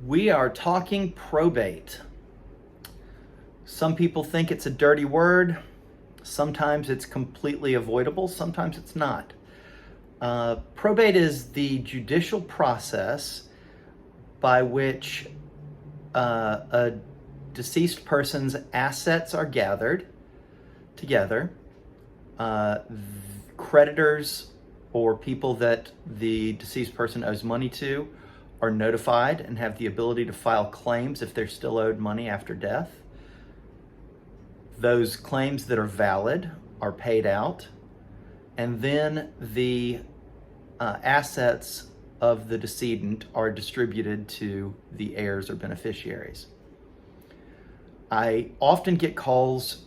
We are talking probate. Some people think it's a dirty word. Sometimes it's completely avoidable. Sometimes it's not. Probate is the judicial process by which a deceased person's assets are gathered together. Creditors or people that the deceased person owes money to are notified and have the ability to file claims if they're still owed money after death. Those claims that are valid are paid out, and then the assets of the decedent are distributed to the heirs or beneficiaries. I often get calls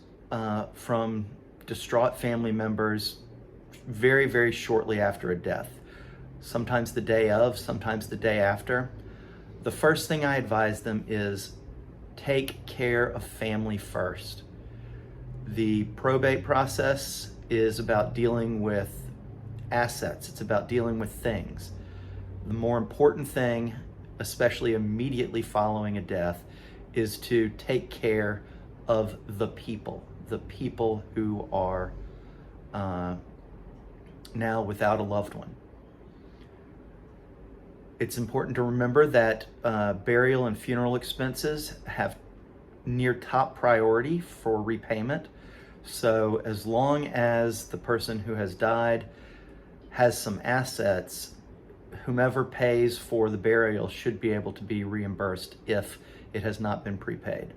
from distraught family members very, very shortly after a death. Sometimes the day of, sometimes the day after. The first thing I advise them is take care of family first. The probate process is about dealing with assets. It's about dealing with things. The more important thing, especially immediately following a death, is to take care of the people who are now without a loved one. It's important to remember that burial and funeral expenses have near top priority for repayment. So as long as the person who has died has some assets, whomever pays for the burial should be able to be reimbursed if it has not been prepaid.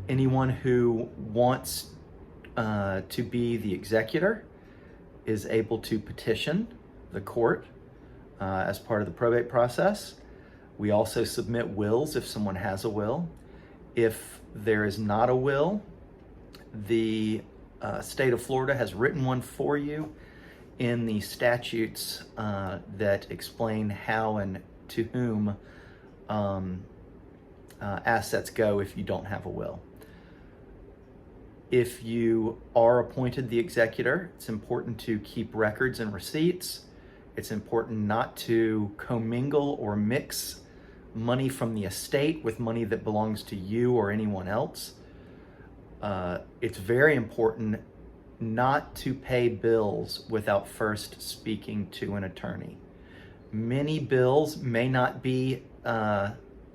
Anyone who wants to be the executor is able to petition the court as part of the probate process. We also submit wills if someone has a will. If there is not a will, the state of Florida has written one for you in the statutes that explain how and to whom assets go if you don't have a will. If you are appointed the executor, it's important to keep records and receipts. It's important not to commingle or mix money from the estate with money that belongs to you or anyone else. It's very important not to pay bills without first speaking to an attorney. Many bills may not be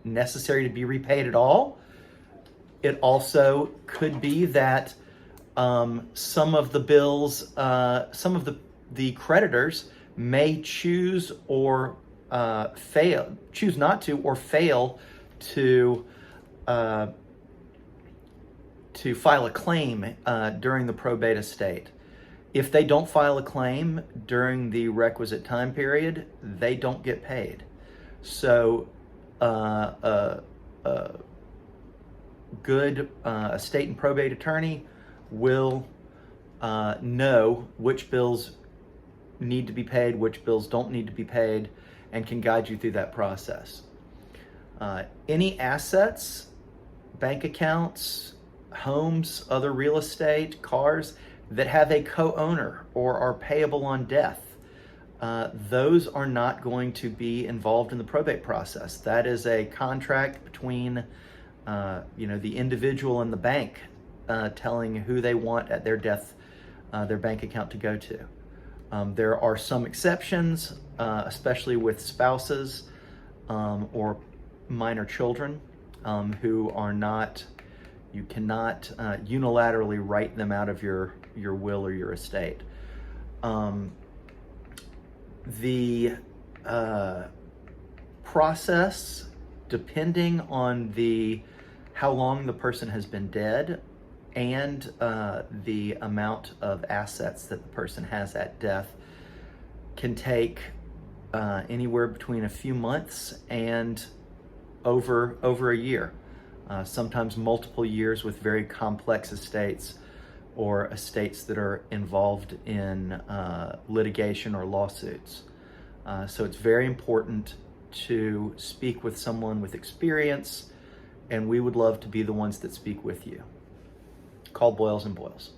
necessary to be repaid at all. It also could be that some of the bills, some of the creditors may choose not to, or fail to file a claim during the probate estate. If they don't file a claim during the requisite time period, they don't get paid. So a good estate and probate attorney will know which bills need to be paid, which bills don't need to be paid, and can guide you through that process. Any assets, bank accounts, homes, other real estate, cars that have a co-owner or are payable on death, those are not going to be involved in the probate process. That is a contract between the individual and the bank, telling who they want at their death their bank account to go to. There are some exceptions, especially with spouses or minor children who are not, you cannot unilaterally write them out of your will or your estate. The process, depending on how long the person has been dead and the amount of assets that the person has at death, can take anywhere between a few months and over a year. Sometimes multiple years with very complex estates or estates that are involved in litigation or lawsuits. So it's very important to speak with someone with experience, and we would love to be the ones that speak with you. Call Boyles and Boyles.